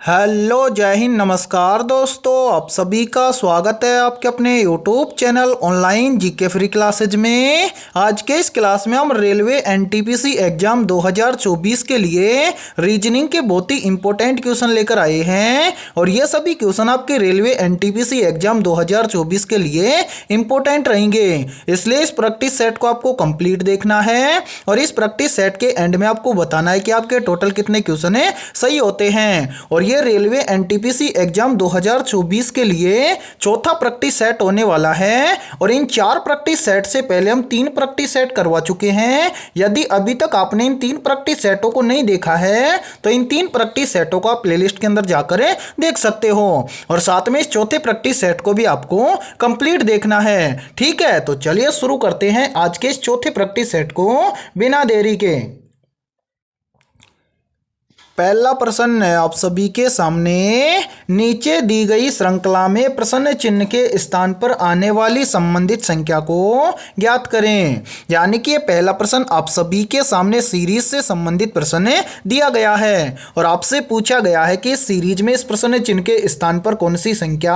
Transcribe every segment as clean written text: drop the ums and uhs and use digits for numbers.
Hello, जय हिंद, नमस्कार दोस्तों। आप सभी का स्वागत है आपके अपने YouTube channel online GK free classes में। आज के इस क्लास में हम रेलवे एनटीपीसी एग्जाम 2024 के लिए रीजनिंग के बहुत ही इंपॉर्टेंट क्वेश्चन लेकर आए हैं और ये सभी क्वेश्चन आपके रेलवे एनटीपीसी एग्जाम 2024 के लिए इंपॉर्टेंट रहेंगे। इसलिए इस प्रैक्टिस सेट को आपको कंप्लीट देखना है और इस प्रैक्टिस सेट के एंड में आपको बताना है कि आपके टोटल कितने क्वेश्चन सही होते हैं। और ये रेलवे एनटीपीसी एग्जाम 2024 के लिए चौथा प्रैक्टिस सेट होने वाला है और इन 4 प्रैक्टिस सेट से पहले हम 3 प्रैक्टिस सेट करवा चुके हैं। यदि अभी तक आपने इन 3 प्रैक्टिस सेटों को नहीं देखा है तो इन 3 प्रैक्टिस सेटों को आप प्लेलिस्ट के अंदर जाकर देख सकते हो और साथ में इस चौथे प्रैक्टिस सेट को भी आपको कंप्लीट देखना है। ठीक है, तो चलिए शुरू करते हैं आज के इस चौथे प्रैक्टिस सेट को बिना देरी के। पहला प्रश्न है आप सभी के सामने, नीचे दी गई श्रृंखला में प्रश्न चिन्ह के स्थान पर आने वाली संबंधित संख्या को ज्ञात करें। यानी कि ये पहला प्रश्न आप सभी के सामने सीरीज से संबंधित प्रश्न दिया गया है और आपसे पूछा गया है कि सीरीज में इस प्रश्न चिन्ह के स्थान पर कौन सी संख्या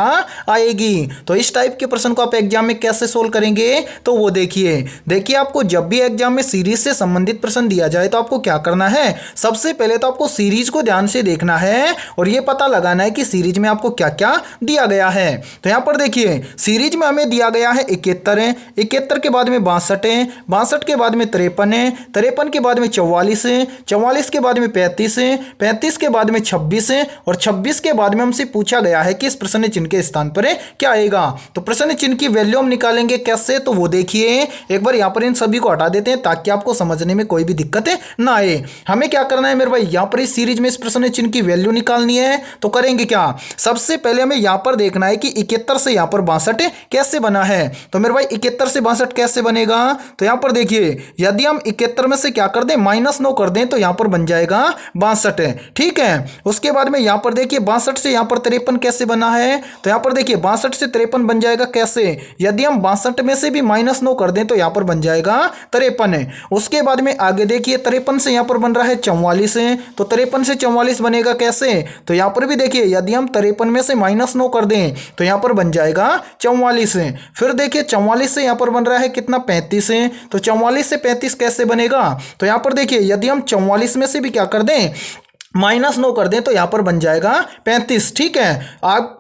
आएगी। तो इस टाइप के प्रश्न को आप एग्जाम में कैसे सोल्व करेंगे तो वो देखिए आपको जब भी एग्जाम में सीरीज से संबंधित प्रश्न दिया जाए तो आपको क्या करना है, सबसे पहले तो आपको सीरीज को ध्यान से देखना है और यह पता लगाना है कि सीरीज में आपको क्या क्या दिया गया है। तो यहां पर देखिए सीरीज में हमें दिया गया है 71 है, 71 के बाद में 62 है, 62 के बाद में 53 है, 53 के बाद में 44 है, 44 के बाद में 35 है, 35 के बाद में 26 है और 26 के बाद में हमसे पूछा गया है कि इस प्रश्न चिन्ह के स्थान पर क्या आएगा। तो प्रश्न चिन्ह की वैल्यू हम निकालेंगे कैसे, तो वो देखिए एक बार यहां पर इन सभी को हटा देते हैं ताकि आपको समझने में कोई भी दिक्कत ना आए। हमें क्या करना है मेरे भाई, यहां पर इस सीरीज में इस प्रश्न चिन्ह की वैल्यू निकालनी है। तो करेंगे क्या, सबसे पहले हमें यहां पर देखना है कि 71 से यहां पर 62 कैसे बना है। तो मेरे भाई 71 से 62 कैसे बनेगा, तो यहां पर देखिए यदि हम 71 में से क्या कर दें -9 कर दें तो यहां पर बन जाएगा 62। ठीक है, उसके बाद में यहां पर देखिए 62 से यहां पर 53 कैसे बना है, तो यहां पर देखिए 62 से 53 बन जाएगा कैसे, यदि हम 62 में से भी -9 कर दें तो यहां पर बन जाएगा 53। उसके बाद में आगे देखिए 53 से यहां पर बन रहा है 44 है, तो 53 से 44 बनेगा कैसे, तो यहां पर भी देखिए यदि हम 53 में से -9 कर दें तो यहां पर बन जाएगा 44 है। फिर देखिए 44 से यहां पर बन रहा है कितना 35 है, तो 44 से 35 कैसे बनेगा, तो यहां पर देखिए यदि हम 44 में से भी क्या कर दें -9 कर दें तो यहां पर बन जाएगा 35। ठीक है,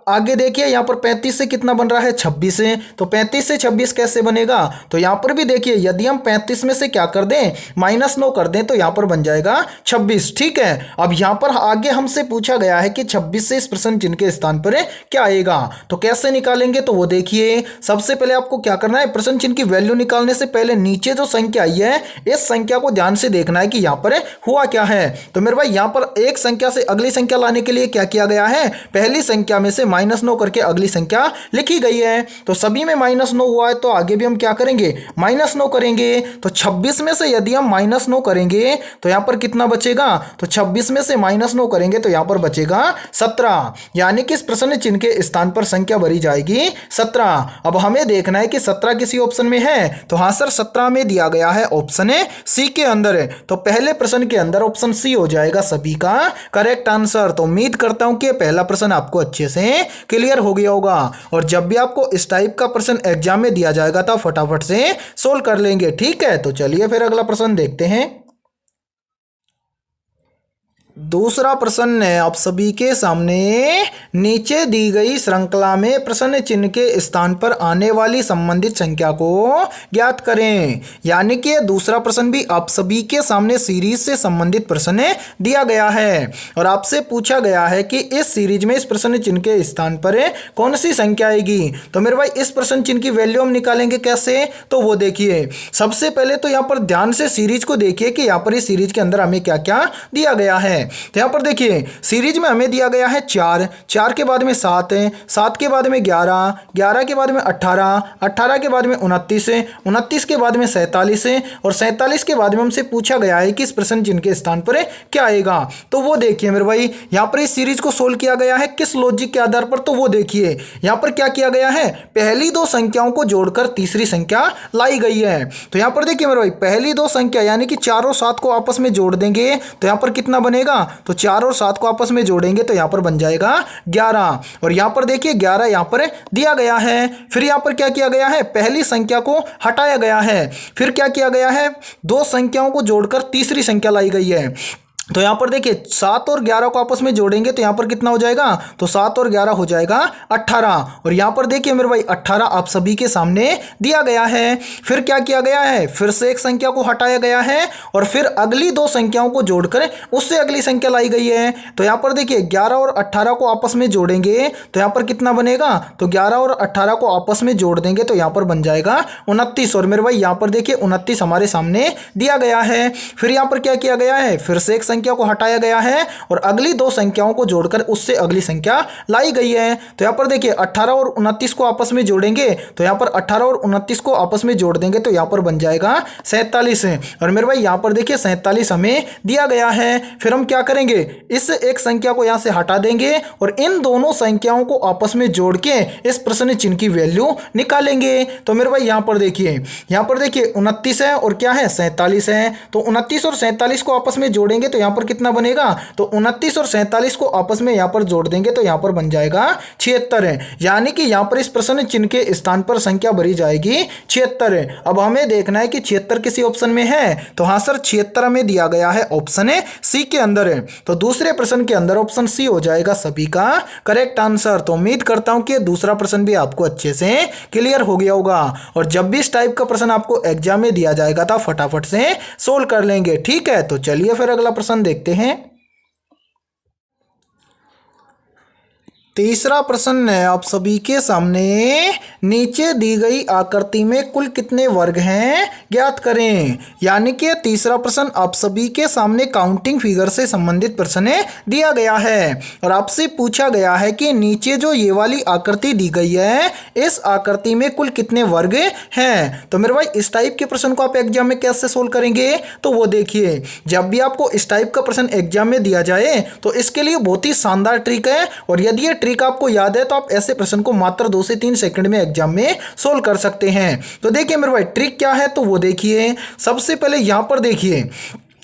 आगे देखिए यहां पर 35 से कितना बन रहा है 26 है, तो 35 से 26 कैसे बनेगा, तो यहां पर भी देखिए यदि हम 35 में से क्या कर दें -9 कर दें तो यहां पर बन जाएगा 26। ठीक है, अब यहां पर आगे हमसे पूछा गया है कि 26 से इस प्रश्न चिन्ह के स्थान पर क्या आएगा, तो कैसे निकालेंगे, तो वो देखिए सबसे पहले आपको क्या करना है, प्रश्न चिन्ह की वैल्यू निकालने से पहले नीचे जो संख्या आई है इस संख्या को ध्यान से देखना है कि यहां पर हुआ क्या है। तो मेरे भाई यहां पर एक संख्या से अगली संख्या लाने के लिए क्या किया गया है, पहली संख्या में से -9 करके अगली संख्या लिखी गई है। तो सभी में -9 हुआ है तो आगे भी हम क्या करेंगे -9 करेंगे। तो 26 में से यदि हम -9 करेंगे तो यहां पर कितना बचेगा, तो 26 में से -9 करेंगे तो यहां पर बचेगा 17। यानी कि इस प्रश्न चिन्ह के स्थान पर संख्या भरी जाएगी 17। अब हमें देखना है कि 17 किसी ऑप्शन में है, तो हाँ सर 17 में दिया गया है ऑप्शन सी के अंदर है, तो पहले प्रश्न के अंदर ऑप्शन सी हो जाएगा सभी का करेक्ट आंसर। तो उम्मीद करता हूं कि पहला प्रश्न आपको अच्छे से क्लियर हो गया होगा और जब भी आपको इस टाइप का प्रश्न एग्जाम में दिया जाएगा तो फटाफट से सोल्व कर लेंगे। ठीक है, तो चलिए फिर अगला प्रश्न देखते हैं। दूसरा प्रश्न है आप सभी के सामने, नीचे दी गई श्रृंखला में प्रश्न चिन्ह के स्थान पर आने वाली संबंधित संख्या को ज्ञात करें। यानी कि दूसरा प्रश्न भी आप सभी के सामने सीरीज से संबंधित प्रश्न दिया गया है और आपसे पूछा गया है कि इस सीरीज में इस प्रश्न चिन्ह के स्थान पर कौन सी संख्या आएगी। तो मेरे भाई इस प्रश्न चिन्ह की वैल्यू हम निकालेंगे कैसे, तो वो देखिए सबसे पहले तो यहाँ पर ध्यान से सीरीज को देखिए कि यहाँ पर इस सीरीज के अंदर हमें क्या क्या दिया गया है। तो यहां पर देखिए सीरीज में हमें दिया गया है 4, 4 के बाद में 7 है, 7 के बाद में 11, 11 के बाद में 18, 18 के बाद में 29 है, 29 के बाद में 47 है और 47 के बाद में हमसे पूछा गया है कि इस प्रश्न चिन्ह के स्थान पर क्या आएगा। तो वो देखिए मेरे भाई यहां पर इस सीरीज को सोल्व किया गया है किस लॉजिक के आधार पर, तो वो देखिए यहां पर क्या किया गया है, पहली दो संख्याओं को जोड़कर तीसरी संख्या लाई गई है। तो यहां पर देखिए मेरे भाई पहली दो संख्या यानी कि 4 और 7 को आपस में जोड़ देंगे तो यहां पर कितना बनेगा तो 4 और 7 को आपस में जोड़ेंगे तो यहाँ पर बन जाएगा 11। और यहाँ पर देखिए 11 यहाँ पर दिया गया है। फिर यहाँ पर क्या किया गया है, पहली संख्या को हटाया गया है। फिर क्या किया गया है, दो संख्याओं को जोड़कर तीसरी संख्या लाई गई है। तो यहाँ पर देखिए 7 और 11 को आपस में जोड़ेंगे तो यहाँ पर कितना हो जाएगा, तो 7 और 11 हो जाएगा 18। और यहाँ पर देखिए मेरे भाई 18 आप सभी के सामने दिया गया है। फिर क्या किया गया है, फिर से एक संख्या को हटाया गया है और फिर अगली दो संख्याओं को जोड़कर उससे अगली संख्या लाई गई है। तो यहाँ पर देखिए 11 और 18 को आपस में जोड़ेंगे तो यहाँ पर कितना बनेगा, तो 11 और 18 को आपस में जोड़ देंगे तो यहाँ पर बन जाएगा 29। और मेरे भाई यहाँ पर देखिए 29 हमारे सामने दिया गया है। फिर यहाँ पर क्या किया गया है, फिर से एक संख्या को हटाया गया है और अगली दो संख्याओं को जोड़कर उससे अगली संख्या लाई गई है। तो यहाँ पर देखिए 18 और 29 को आपस में जोड़ेंगे तो यहाँ पर 18 और 29 को आपस में जोड़ देंगे तो यहाँ पर बन जाएगा 47। और मेरे भाई यहाँ पर देखिए 47 हमें दिया गया है। फिर हम क्या करेंगे, इस एक संख्या को यहाँ से हटा देंगे और इन दोनों संख्याओं को आपस में जोड़ के इस प्रश्न चिन्ह की वैल्यू निकालेंगे। तो मेरे भाई यहाँ पर देखिए 29 है और क्या है 47 है। तो 29 और 47 को आपस में जोड़ेंगे तो यहाँ पर कितना बनेगा, तो 29 और 47 को आपस में यहाँ पर जोड़ देंगे तो यहाँ पर बन जाएगा 76। यानी कि यहाँ पर इस प्रश्न चिन्ह के स्थान पर संख्या भरी जाएगी 76। अब हमें देखना है कि 76 किसी ऑप्शन में है, तो हाँ सर 76 में दिया गया है ऑप्शन सी के अंदर है। तो दूसरे प्रश्न के अंदर ऑप्शन सी हो जाएगा सभी का करेक्ट आंसर। तो उम्मीद करता हूं कि दूसरा प्रश्न भी आपको अच्छे से क्लियर हो गया होगा और जब भी इस टाइप का प्रश्न आपको एग्जाम में दिया जाएगा तो फटाफट से सोल्व कर लेंगे। ठीक है, तो चलिए फिर अगला प्रश्न देखते हैं। तीसरा प्रश्न है आप सभी के सामने, नीचे दी गई आकृति में कुल कितने वर्ग हैं ज्ञात करें। यानी कि तीसरा प्रश्न आप सभी के सामने काउंटिंग फिगर से संबंधित प्रश्न दिया गया है और आपसे पूछा गया है कि नीचे जो ये वाली आकृति दी गई है इस आकृति में कुल कितने वर्ग हैं। तो मेरे भाई इस टाइप के प्रश्न को आप एग्जाम में कैसे सोल्व करेंगे, तो वो देखिए जब भी आपको इस टाइप का प्रश्न एग्जाम में दिया जाए तो इसके लिए बहुत ही शानदार ट्रिक है और यदि ये ट्रिक आपको याद है तो आप ऐसे प्रश्न को मात्र 2 से 3 सेकंड में एग्जाम में सोल्व कर सकते हैं। तो देखिए मेरे भाई ट्रिक क्या है, तो वो देखिए सबसे पहले यहां पर देखिए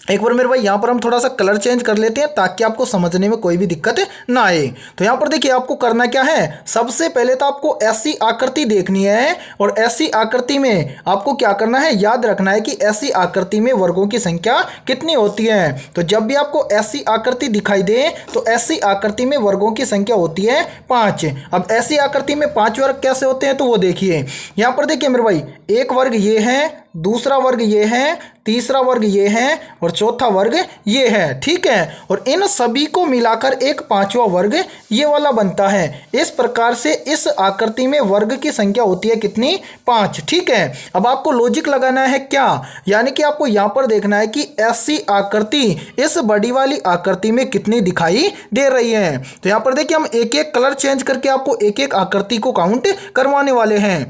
एक बार मेरे भाई यहाँ पर हम थोड़ा सा कलर चेंज कर लेते हैं ताकि आपको समझने में कोई भी दिक्कत ना आए। तो यहाँ पर देखिए आपको करना क्या है, सबसे पहले तो आपको ऐसी आकृति देखनी है और ऐसी आकृति में आपको क्या करना है, याद रखना है कि ऐसी आकृति में वर्गों की संख्या कितनी होती है। तो जब भी आपको ऐसी आकृति दिखाई दे तो ऐसी आकृति में वर्गों की संख्या होती है 5। अब ऐसी आकृति में 5 वर्ग कैसे होते हैं, तो वो देखिए यहाँ पर देखिए मेरे भाई एक वर्ग ये है, दूसरा वर्ग ये है, तीसरा वर्ग ये है और चौथा वर्ग ये है। ठीक है, और इन सभी को मिलाकर एक 5वां वर्ग ये वाला बनता है। इस प्रकार से इस आकृति में वर्ग की संख्या होती है कितनी, 5। ठीक है, अब आपको लॉजिक लगाना है क्या, यानी कि आपको यहाँ पर देखना है कि ऐसी आकृति इस बड़ी वाली आकृति में कितनी दिखाई दे रही है। तो यहाँ पर देखिए हम एक एक कलर चेंज करके आपको एक एक आकृति को काउंट करवाने वाले हैं।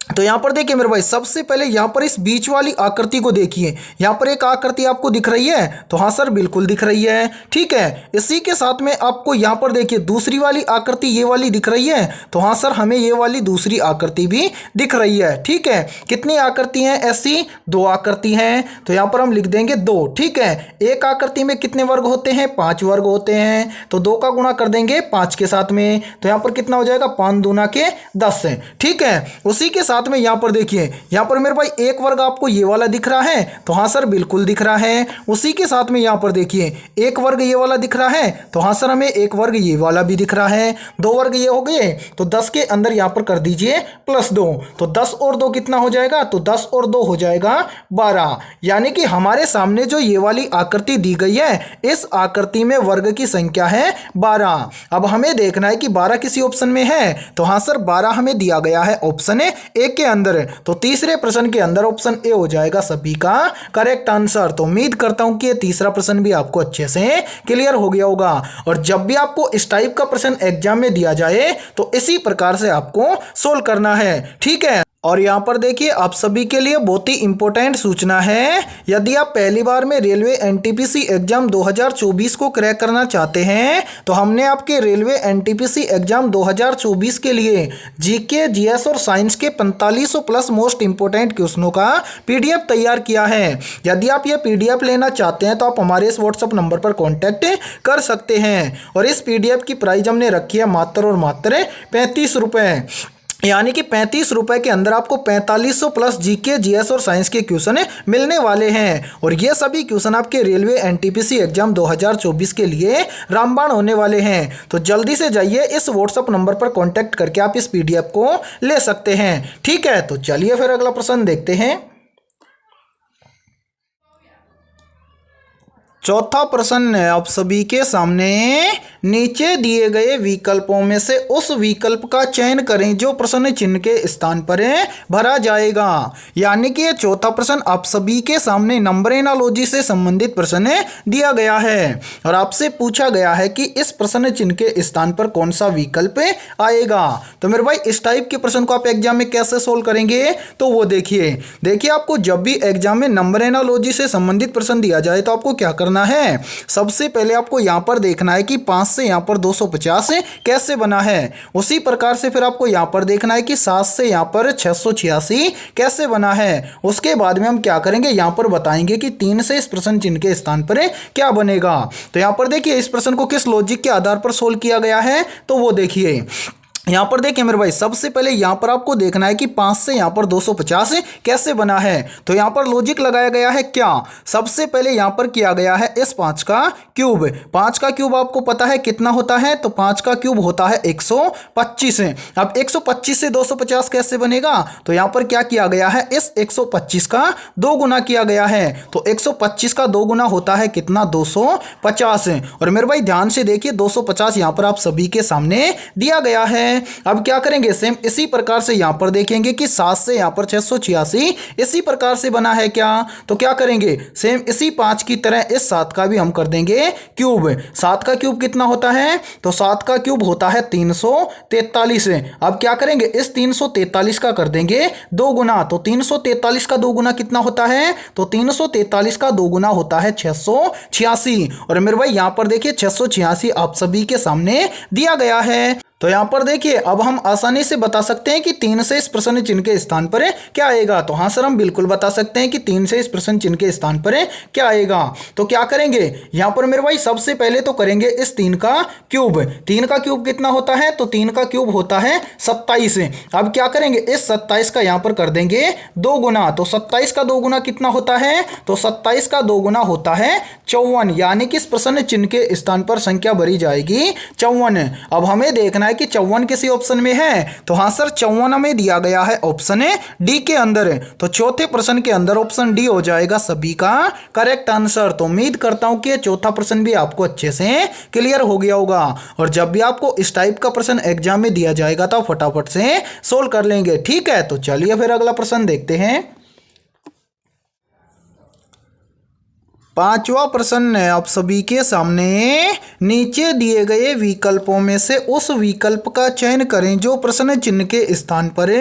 तो यहाँ पर देखिए मेरे भाई सबसे पहले यहाँ पर इस बीच वाली आकृति को देखिए, यहाँ पर एक आकृति आपको दिख रही है, तो हाँ सर बिल्कुल दिख रही है। ठीक है, इसी के साथ में आपको यहाँ पर देखिए दूसरी वाली आकृति ये वाली दिख रही है, तो हाँ सर हमें ये वाली दूसरी आकृति भी दिख रही है। ठीक है, कितनी आकृति हैं ऐसी, 2 आकृति हैं, तो यहाँ पर हम लिख देंगे 2। ठीक है, एक आकृति में कितने वर्ग होते हैं, 5 वर्ग होते हैं, तो 2 का गुणा कर देंगे 5 के साथ में, तो यहाँ पर कितना हो जाएगा 5 दूना के 10। ठीक है, उसी के साथ में यहां पर देखिए यहां पर मेरे भाई एक वर्ग आपको ये वाला दिख रहा है, तो हां सर बिल्कुल दिख रहा है। उसी के साथ में यहां पर देखिए एक वर्ग ये वाला दिख रहा है, तो हां सर हमें एक वर्ग ये वाला भी दिख रहा है। 2 वर्ग ये हो गए, तो 10 के अंदर यहां पर कर दीजिए +2, तो 10 और 2 कितना हो जाएगा, तो 10 और 2 हो जाएगा 12। यानी कि हमारे सामने जो ये वाली आकृति दी गई है इस आकृति में वर्ग की संख्या है 12। अब हमें देखना है कि 12 किसी ऑप्शन में है, तो हां सर 12 हमें दिया गया है ऑप्शन ए के अंदर है। तो तीसरे प्रश्न के अंदर ऑप्शन ए हो जाएगा सभी का करेक्ट आंसर। तो उम्मीद करता हूं कि ये तीसरा प्रश्न भी आपको अच्छे से क्लियर हो गया होगा और जब भी आपको इस टाइप का प्रश्न एग्जाम में दिया जाए तो इसी प्रकार से आपको सोल्व करना है। ठीक है, और यहाँ पर देखिए आप सभी के लिए बहुत ही इंपॉर्टेंट सूचना है। यदि आप पहली बार में रेलवे एनटीपीसी एग्जाम 2024 को क्रैक करना चाहते हैं तो हमने आपके रेलवे एनटीपीसी एग्जाम 2024 के लिए जीके, जीएस और साइंस के 4500 प्लस मोस्ट इंपॉर्टेंट क्वेश्चनों का पीडीएफ तैयार किया है। यदि आप ये पीडीएफ लेना चाहते हैं तो आप हमारे इस व्हाट्सएप नंबर पर कॉन्टैक्ट कर सकते हैं। और इस पीडीएफ की प्राइस हमने रखी है मात्र और मात्र 35 रुपये, यानी कि 35 रुपए के अंदर आपको 4500 प्लस जीके, जीएस और साइंस के क्वेश्चन मिलने वाले हैं। और ये सभी क्वेश्चन आपके रेलवे एनटीपीसी एग्जाम 2024 के लिए रामबाण होने वाले हैं। तो जल्दी से जाइए, इस व्हाट्सएप नंबर पर कांटेक्ट करके आप इस पीडीएफ को ले सकते हैं। ठीक है, तो चलिए फिर अगला प्रश्न देखते हैं। चौथा प्रश्न है आप सभी के सामने, नीचे दिए गए विकल्पों में से उस विकल्प का चयन करें जो प्रश्न चिन्ह के स्थान पर भरा जाएगा। यानी कि ये चौथा प्रश्न आप सभी के सामने नंबर एनालॉजी से संबंधित प्रश्न दिया गया है और आपसे पूछा गया है कि इस प्रश्न चिन्ह के स्थान पर कौन सा विकल्प आएगा। तो मेरे भाई इस टाइप के प्रश्न को आप एग्जाम में कैसे सोल्व करेंगे, तो वो देखिए आपको जब भी एग्जाम में नंबर एनालॉजी से संबंधित प्रश्न दिया जाए तो आपको क्या करना है। सबसे पहले आपको यहां पर देखना है कि 5 से यहां पर 250 कैसे बना है। उसी प्रकार से फिर आपको यहां पर देखना है कि 7 से यहां पर 686 कैसे बना है। उसके बाद में हम क्या करेंगे, यहां पर बताएंगे कि 3 से इस प्रश्न चिन्ह के स्थान पर क्या बनेगा। तो यहां पर देखिए इस प्रश्न को किस लॉजिक के आधार पर सोल्व किया गया है, तो वो देखिए यहां पर देखिए मेरे भाई, सबसे पहले यहां पर आपको देखना है कि 5 से यहां पर 250 कैसे बना है। तो यहां पर लॉजिक लगाया गया है क्या, सबसे पहले यहां पर किया गया है इस 5 का क्यूब। 5 का क्यूब आपको पता है कितना होता है, तो 5 का क्यूब होता है 125। अब 125 से 250 कैसे बनेगा, तो यहां पर क्या किया गया है, इस 125 का 2 गुना किया गया है। तो 125 का 2 गुना होता है कितना, 250। और मेरे भाई ध्यान से देखिए 250 यहां पर आप सभी के सामने दिया गया है। अब क्या करेंगे, सेम इसी प्रकार से यहां पर देखेंगे कि 7 से यहां पर 686 इसी प्रकार से बना है क्या। तो क्या करेंगे, सेम इसी 5 की तरह इस 7 का भी हम कर देंगे क्यूब। 7 का क्यूब कितना होता है, तो 7 का क्यूब होता है 343। अब क्या करेंगे, इस 343 का कर देंगे 2 गुना। तो 343 का 2 गुना कितना होता है, तो 343 का 2 गुना होता है 686। और मेरे भाई यहां पर देखिए 686 आप सभी के सामने दिया गया है। तो यहां पर देखिए अब हम आसानी से बता सकते हैं कि 3 से इस प्रश्न चिन्ह के स्थान पर क्या आएगा। तो हाँ सर, हम बिल्कुल बता सकते हैं कि 3 से इस प्रश्न चिन्ह के स्थान पर क्या आएगा। तो क्या करेंगे, यहां पर मेरे भाई सबसे पहले तो करेंगे इस 3 का क्यूब। 3 का क्यूब कितना होता है, तो 3 का क्यूब होता है 27। अब क्या करेंगे, इस 27 का यहां पर कर देंगे 2 गुना। तो 27 का 2 गुना कितना होता है, तो 27 का 2 गुना होता है 54। यानी कि इस प्रश्न चिन्ह के स्थान पर संख्या भरी जाएगी 54। अब हमें देखना है कि 54 किसी ऑप्शन में है, तो हाँ सर 54 में दिया गया है ऑप्शन डी के अंदर। तो चौथे प्रश्न के अंदर ऑप्शन डी हो जाएगा सभी का करेक्ट आंसर। तो उम्मीद करता हूं कि ये चौथा प्रश्न भी आपको अच्छे से क्लियर हो गया होगा। और जब भी आपको इस टाइप का प्रश्न एग्जाम में दिया जाएगा तो फटाफट से सोल्व कर लेंगे। ठीक है, तो चलिए फिर अगला प्रश्न देखते हैं। पांचवा प्रश्न है आप सभी के सामने, नीचे दिए गए विकल्पों में से उस विकल्प का चयन करें जो प्रश्न चिन्ह के स्थान पर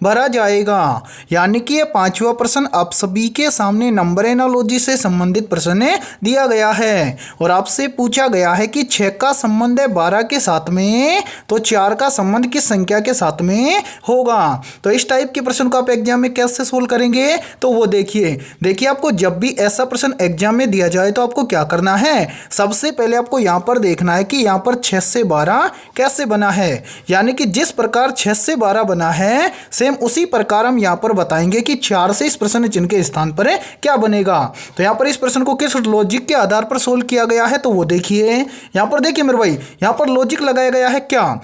भरा जाएगा। यानी कि ये पांचवा प्रश्न आप सभी के सामने नंबर एनालॉजी से संबंधित प्रश्न दिया गया है और आपसे पूछा गया है कि 6 का संबंध है 12 के साथ में, तो 4 का संबंध किस संख्या के साथ में होगा। तो इस टाइप के प्रश्न को आप एग्जाम में कैसे सोल्व करेंगे, तो वो देखिए आपको जब भी ऐसा प्रश्न एग्जाम में दिया जाए तो आपको क्या करना है, सबसे पहले आपको यहां पर देखना है कि यहां पर 6 से 12 कैसे बना है। यानी कि जिस प्रकार 6 से 12 बना है सेम उसी प्रकार हम यहां पर बताएंगे कि 4 से इस प्रश्न चिन्ह के स्थान पर क्या बनेगा। तो यहां पर इस प्रश्न को किस लॉजिक के आधार पर सोल्व किया गया है, तो वो देखिए यहां पर देखिए मेरे भाई यहां पर लॉजिक लगाया गया है क्या।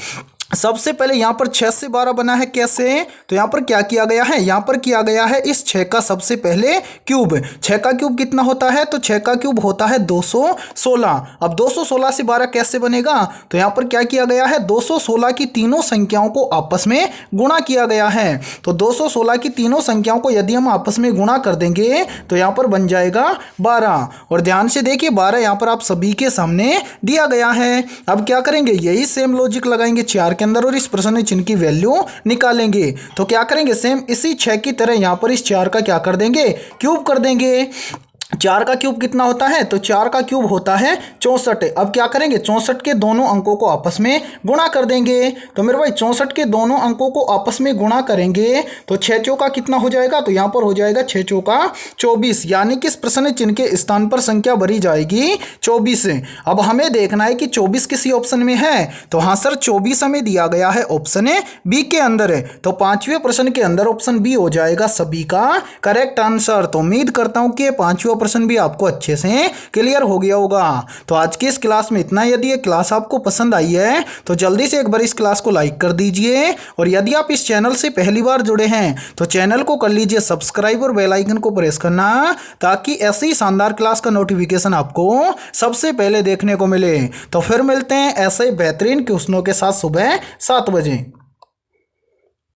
सबसे पहले यहां पर 6 से 12 बना है कैसे, तो यहां पर क्या किया गया है, यहां पर किया गया है इस 6 का सबसे पहले क्यूब। 6 का क्यूब कितना होता है, तो 6 का क्यूब होता है 216। अब 216 से 12 कैसे बनेगा, तो यहां पर क्या किया गया है, 216 की तीनों संख्याओं को आपस में गुणा किया गया है। तो 216 की तीनों संख्याओं को यदि हम आपस में गुणा कर देंगे तो यहां पर बन जाएगा 12। और ध्यान से देखिए 12 यहां पर आप सभी के सामने दिया गया है। अब क्या करेंगे, यही सेम लॉजिक लगाएंगे 4 के अंदर और इस प्रश्न चिन्ह की वैल्यू निकालेंगे। तो क्या करेंगे, सेम इसी 6 की तरह यहाँ पर इस 4 का क्या कर देंगे, क्यूब कर देंगे। 4 का क्यूब कितना होता है, तो 4 का क्यूब होता है 64। अब क्या करेंगे, 64 के दोनों अंकों को आपस में गुणा कर देंगे। तो मेरे भाई 64 के दोनों अंकों को आपस में गुणा करेंगे तो 6 चौका कितना हो जाएगा, तो यहाँ पर हो जाएगा 6 चौका 24, यानी कि इस प्रश्न चिन्ह के स्थान पर संख्या भरी जाएगी 24। अब हमें देखना है कि 24 किसी ऑप्शन में है, तो हाँ सर 24 हमें दिया गया है ऑप्शन बी के अंदर है, तो 5वें प्रश्न के अंदर ऑप्शन बी हो जाएगा सभी का करेक्ट आंसर। तो उम्मीद करता हूं कि 5वां प्रश्न भी आपको अच्छे से क्लियर हो गया होगा। तो आज की इस क्लास में इतना। यदि ये क्लास आपको पसंद आई है तो जल्दी से एक बार इस क्लास को लाइक कर दीजिए, और यदि आप इस चैनल से पहली बार जुड़े हैं तो चैनल को कर लीजिए सब्सक्राइब और बेल आइकन को प्रेस करना, ताकि ऐसी शानदार क्लास का नोटिफिकेशन आपको सबसे पहले देखने को मिले। तो फिर मिलते हैं ऐसे बेहतरीन क्वेश्चनों के साथ सुबह 7 बजे।